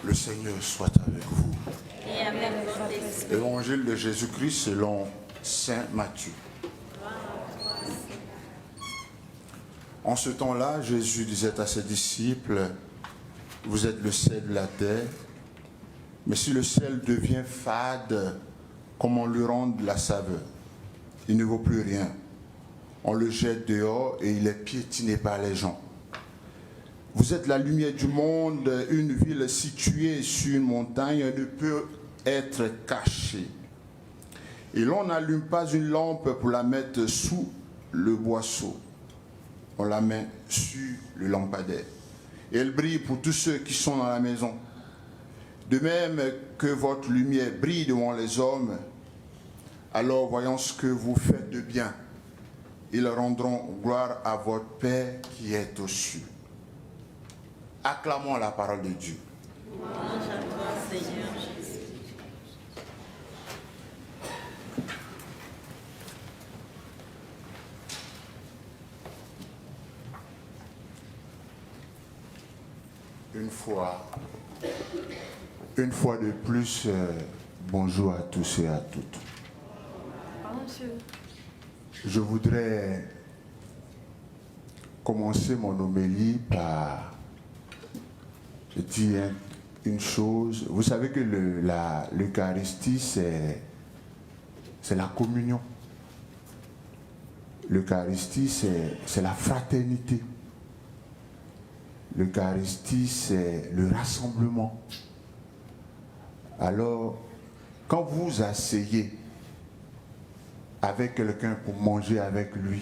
Le Seigneur soit avec vous. Et avec votre esprit. Évangile de Jésus-Christ selon Saint Matthieu. En ce temps-là, Jésus disait à ses disciples, « Vous êtes le sel de la terre, mais si le sel devient fade, comment lui rendre la saveur? Il ne vaut plus rien. On le jette dehors et il est piétiné par les gens. Vous êtes la lumière du monde, une ville située sur une montagne ne peut être cachée. Et l'on n'allume pas une lampe pour la mettre sous le boisseau. On la met sur le lampadaire. Et elle brille pour tous ceux qui sont dans la maison. De même que votre lumière brille devant les hommes, alors voyant ce que vous faites de bien, ils rendront gloire à votre Père qui est aux cieux. Acclamons la parole de Dieu. Louange à toi, Seigneur Jésus. Une fois de plus, bonjour à tous et à toutes. Bonjour. Je voudrais commencer mon homélie par dire une chose. Vous savez que l'Eucharistie, c'est la communion. L'Eucharistie, c'est la fraternité. L'Eucharistie, c'est le rassemblement. Alors, quand vous vous asseyez avec quelqu'un pour manger avec lui,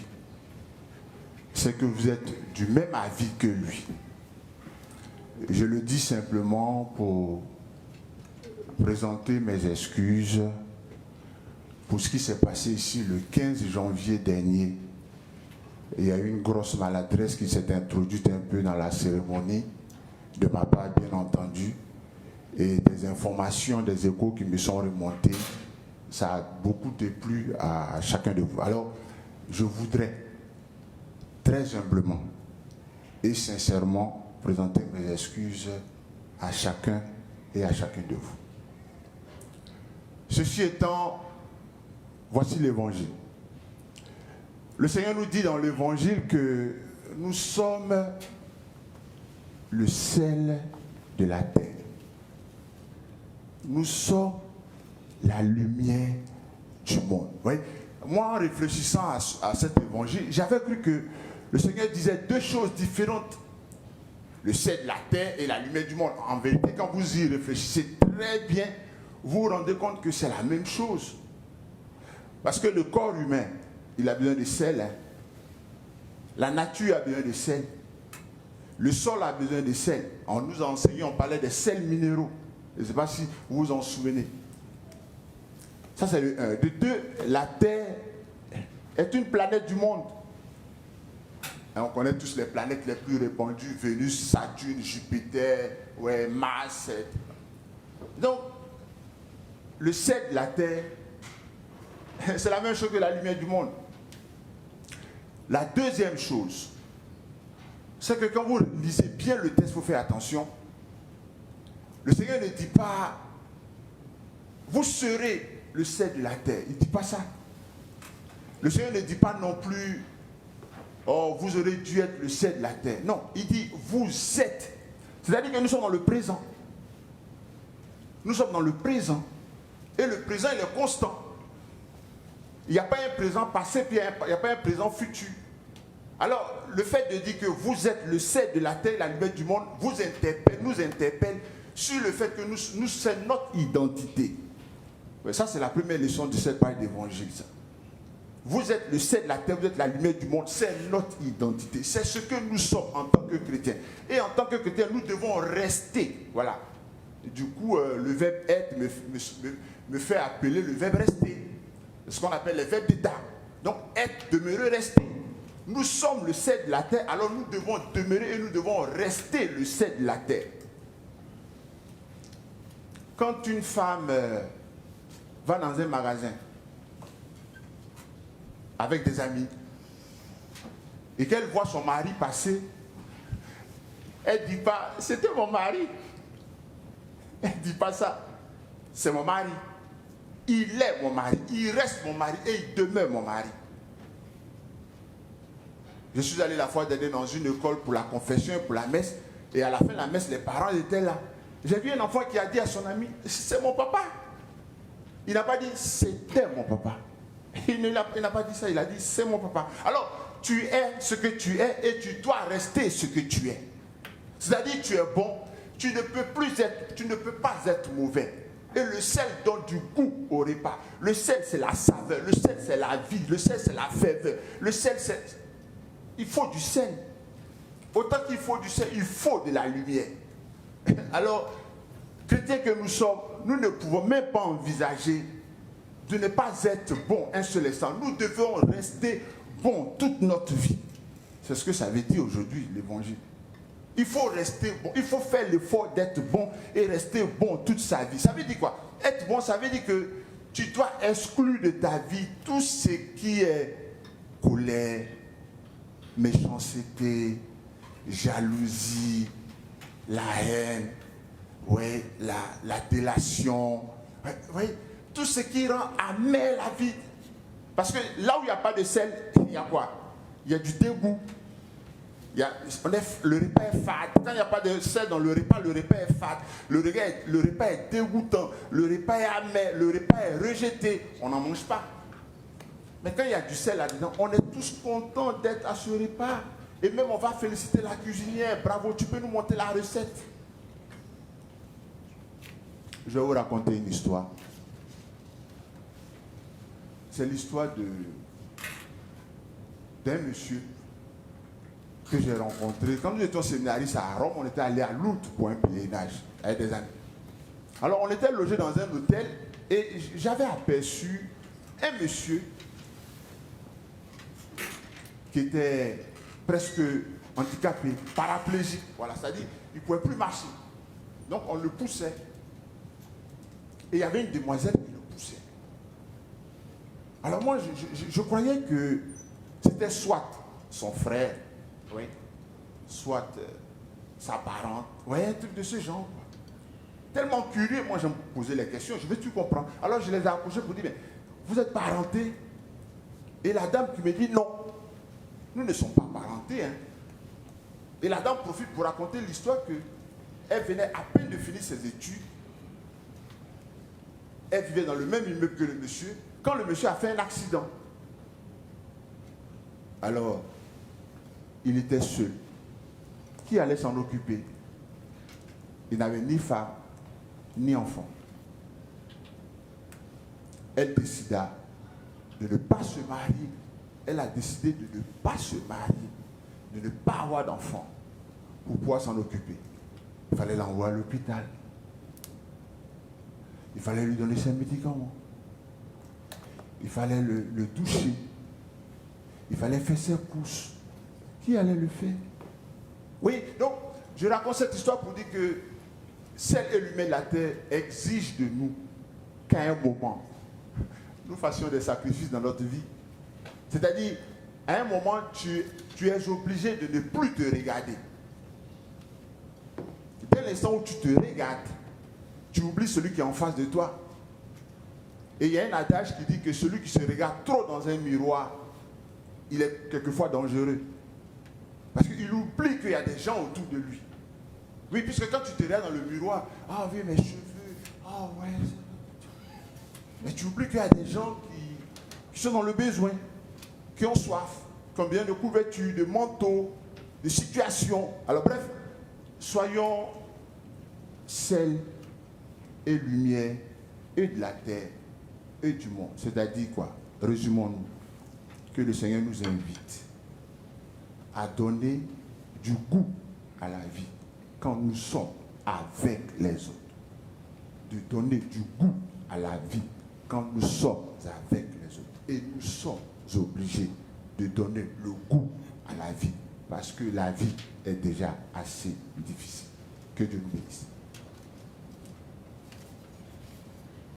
c'est que vous êtes du même avis que lui. Je le dis simplement pour présenter mes excuses pour ce qui s'est passé ici le 15 janvier dernier. Il y a eu une grosse maladresse qui s'est introduite un peu dans la cérémonie, de ma part bien entendu, et des informations, des échos qui me sont remontés. Ça a beaucoup déplu à chacun de vous. Alors, je voudrais très humblement et sincèrement présenter mes excuses à chacun et à chacun de vous. Ceci étant, voici l'évangile. Le Seigneur nous dit dans l'évangile que nous sommes le sel de la terre. Nous sommes la lumière du monde. Vous voyez, moi, en réfléchissant à cet évangile, j'avais cru que le Seigneur disait deux choses différentes. Le sel de la terre et la lumière du monde. En vérité, quand vous y réfléchissez très bien, vous vous rendez compte que c'est la même chose. Parce que le corps humain, il a besoin de sel. Hein. La nature a besoin de sel. Le sol a besoin de sel. On nous a enseigné, on parlait des sels minéraux. Je ne sais pas si vous vous en souvenez. Ça, c'est le 1. De 2, la Terre est une planète du monde. On connaît tous les planètes les plus répandues, Vénus, Saturne, Jupiter, ouais, Mars. Donc, le sel de la Terre, c'est la même chose que la lumière du monde. La deuxième chose, c'est que quand vous lisez bien le texte, il faut faire attention. Le Seigneur ne dit pas, vous serez le sel de la terre. Il ne dit pas ça. Le Seigneur ne dit pas non plus, oh, vous aurez dû être le sel de la terre. Non, il dit, vous êtes. C'est-à-dire que nous sommes dans le présent. Nous sommes dans le présent. Et le présent, il est constant. Il n'y a pas un présent passé, puis il n'y a pas un présent futur. Alors, le fait de dire que vous êtes le sel de la terre, la lumière du monde, nous interpelle sur le fait que nous c'est notre identité. Ça, c'est la première leçon de cette page d'évangile. Vous êtes le sel de la terre, vous êtes la lumière du monde, c'est notre identité. C'est ce que nous sommes en tant que chrétiens. Et en tant que chrétiens, nous devons rester. Voilà. Et du coup, le verbe être me fait appeler le verbe rester. C'est ce qu'on appelle le verbe d'état. Donc, être, demeurer, rester. Nous sommes le sel de la terre, alors nous devons demeurer et nous devons rester le sel de la terre. Quand une femme va dans un magasin avec des amis et qu'elle voit son mari passer, elle ne dit pas, c'était mon mari. Elle ne dit pas ça. C'est mon mari. Il est mon mari. Il reste mon mari et il demeure mon mari. Je suis allé la fois dernière dans une école pour la confession et pour la messe. Et à la fin de la messe, les parents étaient là. J'ai vu un enfant qui a dit à son ami, c'est mon papa. Il n'a pas dit, c'était mon papa. Il n'a pas dit ça, il a dit, c'est mon papa. Alors, tu es ce que tu es et tu dois rester ce que tu es. C'est-à-dire, tu es bon, tu ne peux pas être mauvais. Et le sel donne du goût au repas. Le sel, c'est la saveur. Le sel, c'est la vie. Le sel, c'est la ferveur. Le sel, c'est... Il faut du sel. Autant qu'il faut du sel, il faut de la lumière. Alors, chrétiens que nous sommes, nous ne pouvons même pas envisager de ne pas être bons un seul instant. Nous devons rester bons toute notre vie. C'est ce que ça veut dire aujourd'hui, l'évangile. Il faut rester bon, il faut faire l'effort d'être bon et rester bon toute sa vie. Ça veut dire quoi? Être bon, ça veut dire que tu dois exclure de ta vie tout ce qui est colère, méchanceté, jalousie, la haine, ouais, la délation, ouais, tout ce qui rend amer la vie. Parce que là où il n'y a pas de sel, il y a quoi? Il y a du dégoût. Le repas est fade. Quand il n'y a pas de sel dans le repas est fade. Le repas est dégoûtant. Le repas est amer. Le repas est rejeté. On n'en mange pas. Mais quand il y a du sel là-dedans, on est tous contents d'être à ce repas. Et même on va féliciter la cuisinière. Bravo, tu peux nous monter la recette. Je vais vous raconter une histoire. C'est l'histoire d'un monsieur que j'ai rencontré. Quand nous étions séminaristes à Rome, on était allé à Lourdes pour un pèlerinage avec des amis. Alors on était logé dans un hôtel et j'avais aperçu un monsieur qui était presque handicapé, paraplégique. Voilà, c'est-à-dire il ne pouvait plus marcher. Donc on le poussait. Et il y avait une demoiselle qui le poussait. Alors moi, je croyais que c'était soit son frère, oui, soit sa parente, oui, un truc de ce genre. Tellement curieux, moi je me posais les questions, je veux tout comprendre. Alors je les ai approchés pour dire, mais vous êtes parentés? Et la dame qui me dit, non, nous ne sommes pas parentés. Hein. Et la dame profite pour raconter l'histoire qu'elle venait à peine de finir ses études. Elle vivait dans le même immeuble que le monsieur, quand le monsieur a fait un accident. Alors, il était seul. Qui allait s'en occuper? Il n'avait ni femme, ni enfant. Elle décida de ne pas se marier. Elle a décidé de ne pas se marier, de ne pas avoir d'enfant pour pouvoir s'en occuper. Il fallait l'envoyer à l'hôpital. Il fallait lui donner ses médicaments. Il fallait le doucher. Il fallait faire ses courses. Qui allait le faire? Oui, donc, je raconte cette histoire pour dire que ciel et l'humain de la terre exigent de nous qu'à un moment, nous fassions des sacrifices dans notre vie. C'est-à-dire, à un moment, tu es obligé de ne plus te regarder. Dès l'instant où tu te regardes, tu oublies celui qui est en face de toi. Et il y a un adage qui dit que celui qui se regarde trop dans un miroir, il est quelquefois dangereux. Parce qu'il oublie qu'il y a des gens autour de lui. Oui, puisque quand tu te regardes dans le miroir, ah oui, mes cheveux, ah ouais. Mais tu oublies qu'il y a des gens qui sont dans le besoin, qui ont soif, combien de couvertures, de manteaux, de situations. Alors bref, soyons sel et lumière et de la terre et du monde. C'est-à-dire quoi? Résumons-nous. Que le Seigneur nous invite à donner du goût à la vie quand nous sommes avec les autres. De donner du goût à la vie quand nous sommes avec les autres. Et nous sommes obligés de donner le goût à la vie parce que la vie est déjà assez difficile. Que Dieu nous bénisse.